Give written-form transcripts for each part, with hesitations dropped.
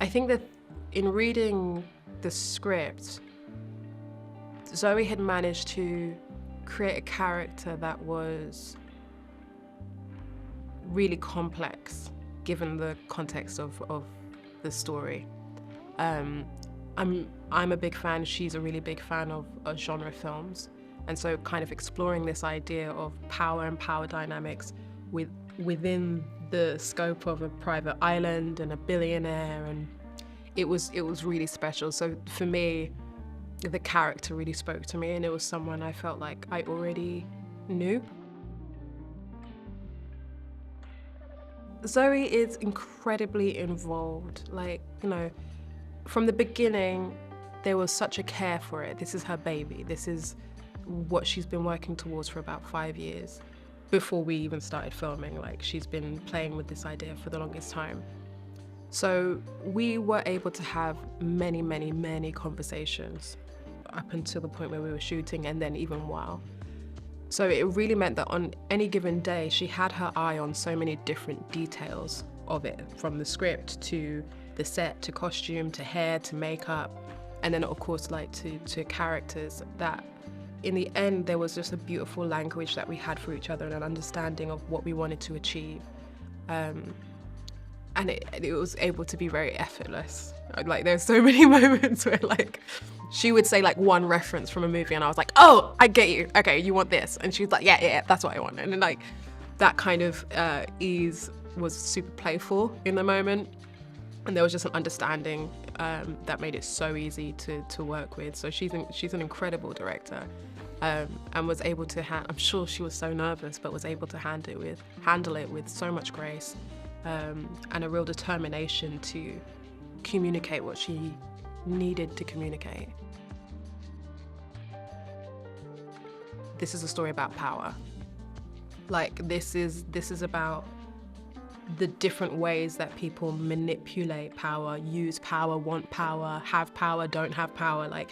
I think that in reading the script, Zoe had managed to create a character that was really complex, given the context of the story. I'm a big fan, she's a really big fan of genre films, and so kind of exploring this idea of power and power dynamics within the scope of a private island and a billionaire, and it was really special. So for me, the character really spoke to me, and it was someone I felt like I already knew. Zoe is incredibly involved. Like, you know, from the beginning, there was such a care for it. This is her baby. This is what she's been working towards for about 5 years. Before we even started filming, like, she's been playing with this idea for the longest time. So we were able to have many, many, many conversations up until the point where we were shooting, and then even while. So it really meant that on any given day, she had her eye on so many different details of it, from the script to the set, to costume, to hair, to makeup, and then of course like to characters, that in the end there was just a beautiful language that we had for each other and an understanding of what we wanted to achieve. And it was able to be very effortless. Like, there's so many moments where like she would say like one reference from a movie and I was like, oh, I get you. Okay, you want this. And she was like, yeah, that's what I want. And then like that kind of ease was super playful in the moment. And there was just an understanding that made it so easy to work with. So she's an incredible director, and was able to I'm sure she was so nervous, but was able to handle it with so much grace, and a real determination to communicate what she needed to communicate. This is a story about power. Like, this is about the different ways that people manipulate power, use power, want power, have power, don't have power. Like,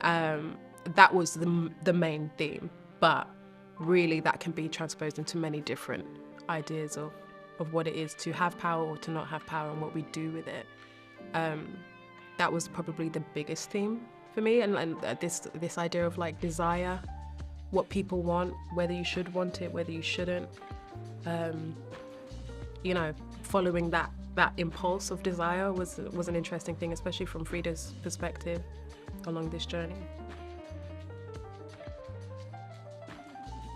that was the main theme, but really that can be transposed into many different ideas of what it is to have power or to not have power, and what we do with it. That was probably the biggest theme for me, and this idea of like desire, what people want, whether you should want it, whether you shouldn't. You know, following that impulse of desire was an interesting thing, especially from Freda's perspective along this journey.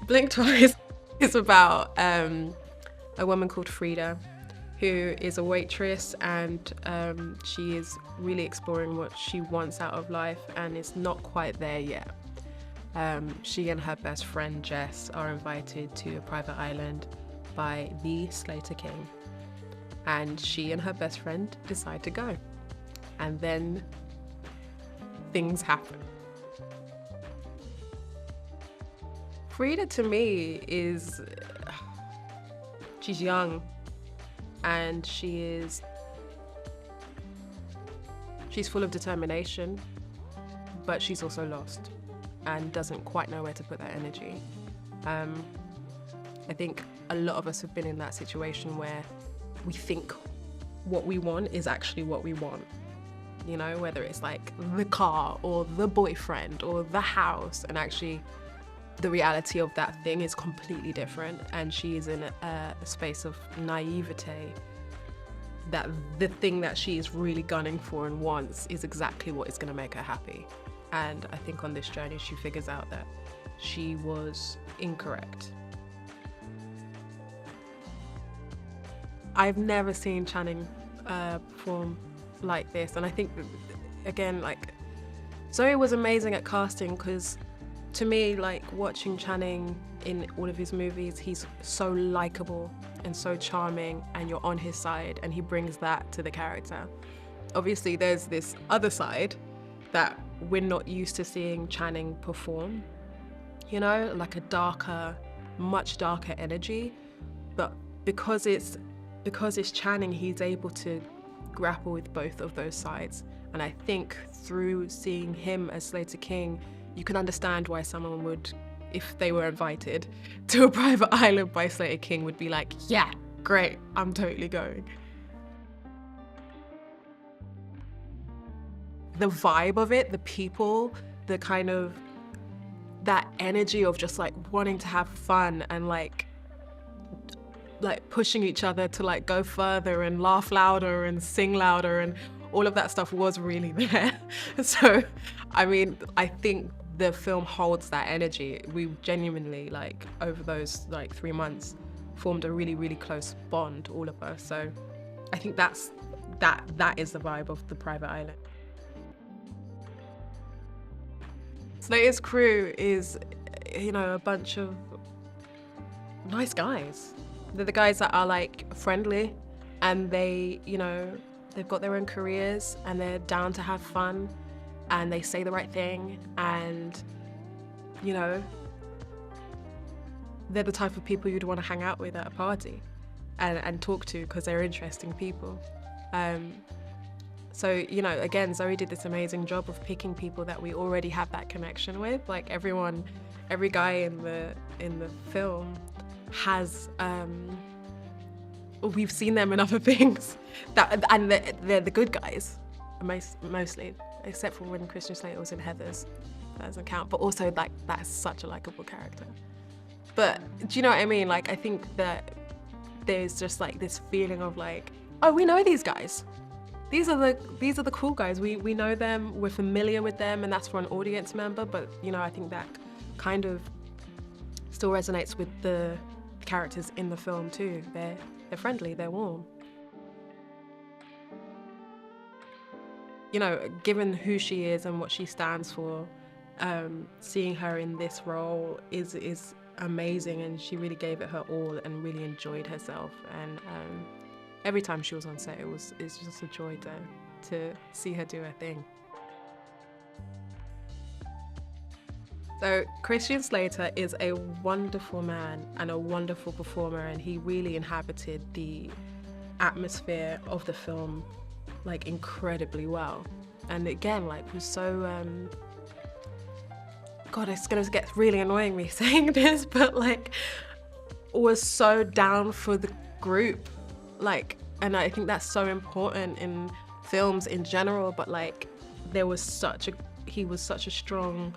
Blink Twice is about a woman called Freda, who is a waitress, and she is really exploring what she wants out of life and is not quite there yet. She and her best friend Jess are invited to a private island by the Slater King, and she and her best friend decide to go, and then things happen. Freda, to me, she's young, and she's full of determination, but she's also lost and doesn't quite know where to put that energy. I think a lot of us have been in that situation where we think what we want is actually what we want. You know, whether it's like the car or the boyfriend or the house, and actually the reality of that thing is completely different, and she is in a space of naivete that the thing that she is really gunning for and wants is exactly what is going to make her happy. And I think on this journey she figures out that she was incorrect. I've never seen Channing perform like this, and I think, again, like, Zoe was amazing at casting, because to me, like, watching Channing in all of his movies, he's so likable and so charming, and you're on his side, and he brings that to the character. Obviously, there's this other side that we're not used to seeing Channing perform, you know, like a darker, much darker energy, but because it's Channing, he's able to grapple with both of those sides. And I think through seeing him as Slater King, you can understand why someone would, if they were invited to a private island by Slater King, would be like, yeah, great, I'm totally going. The vibe of it, the people, the kind of, that energy of just like wanting to have fun and like pushing each other to like go further and laugh louder and sing louder, and all of that stuff was really there. So, I mean, I think the film holds that energy. We genuinely, like, over those like 3 months, formed a really, really close bond, all of us. So I think that is the vibe of the private island. Slater's crew is, you know, a bunch of nice guys. They're the guys that are like friendly, and they, you know, they've got their own careers and they're down to have fun, and they say the right thing, and, you know, they're the type of people you'd want to hang out with at a party and talk to, because they're interesting people. So, you know, again, Zoe did this amazing job of picking people that we already have that connection with. Like every guy in the film has, we've seen them in other things, and they're the good guys, mostly, except for when Christian Slater was in Heathers. That doesn't count, but also like that's such a likable character. But do you know what I mean? Like, I think that there's just like this feeling of like, oh, we know these guys. These are the cool guys. We know them, we're familiar with them, and that's for an audience member. But, you know, I think that kind of still resonates with the characters in the film too. They're friendly, they're warm. You know, given who she is and what she stands for, seeing her in this role is amazing, and she really gave it her all and really enjoyed herself. And every time she was on set, it's just a joy to see her do her thing. So Christian Slater is a wonderful man and a wonderful performer, and he really inhabited the atmosphere of the film like incredibly well. And again, like, was so God, it's gonna get really annoying me saying this, but like, was so down for the group. Like, and I think that's so important in films in general, but like, he was such a strong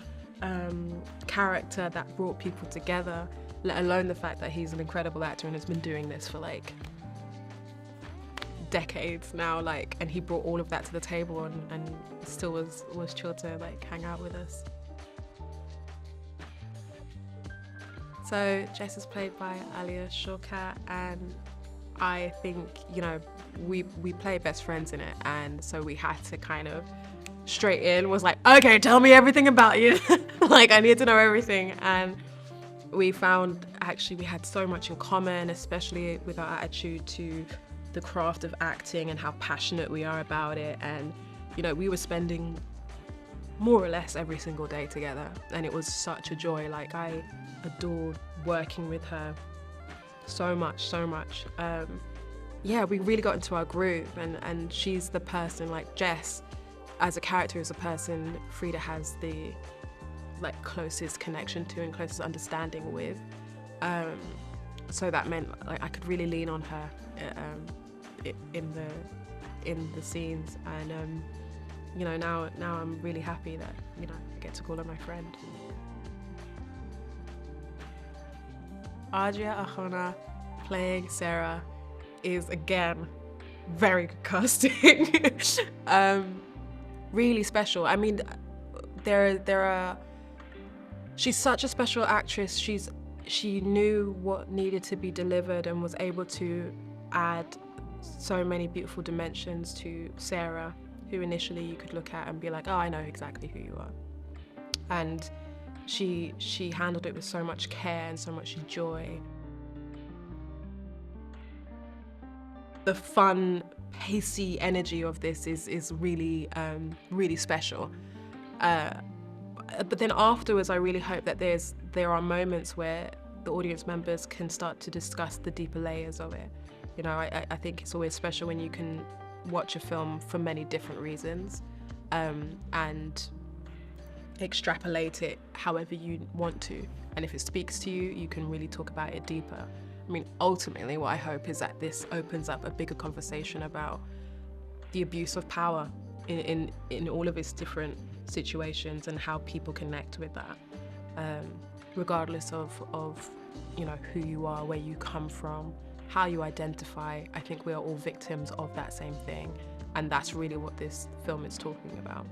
character that brought people together, let alone the fact that he's an incredible actor and has been doing this for like decades now, like, and he brought all of that to the table and still was chill to like hang out with us. So Jess is played by Alia Shawkat, and I think, you know, we play best friends in it, and so we had to kind of straight in was like, okay, tell me everything about you. Like, I need to know everything. And we found actually we had so much in common, especially with our attitude to the craft of acting and how passionate we are about it. And, you know, we were spending more or less every single day together, and it was such a joy. Like, I adored working with her so much. Yeah, we really got into our groove, and she's the person, like Jess as a character is a person Freda has the like closest connection to and closest understanding with, so that meant like I could really lean on her in the scenes, and you know, now I'm really happy that, you know, I get to call her my friend. Adria Arjona playing Sarah is, again, very good casting. Really special. I mean, she's such a special actress. She knew what needed to be delivered and was able to add so many beautiful dimensions to Sarah, who initially you could look at and be like, oh, I know exactly who you are. And she handled it with so much care and so much joy. The fun, pacey energy of this is really, really special. But then afterwards, I really hope that there are moments where the audience members can start to discuss the deeper layers of it. You know, I think it's always special when you can watch a film for many different reasons, and extrapolate it however you want to. And if it speaks to you, you can really talk about it deeper. I mean, ultimately, what I hope is that this opens up a bigger conversation about the abuse of power in all of its different situations, and how people connect with that, regardless of who you are, where you come from, how you identify. I think we are all victims of that same thing, and that's really what this film is talking about.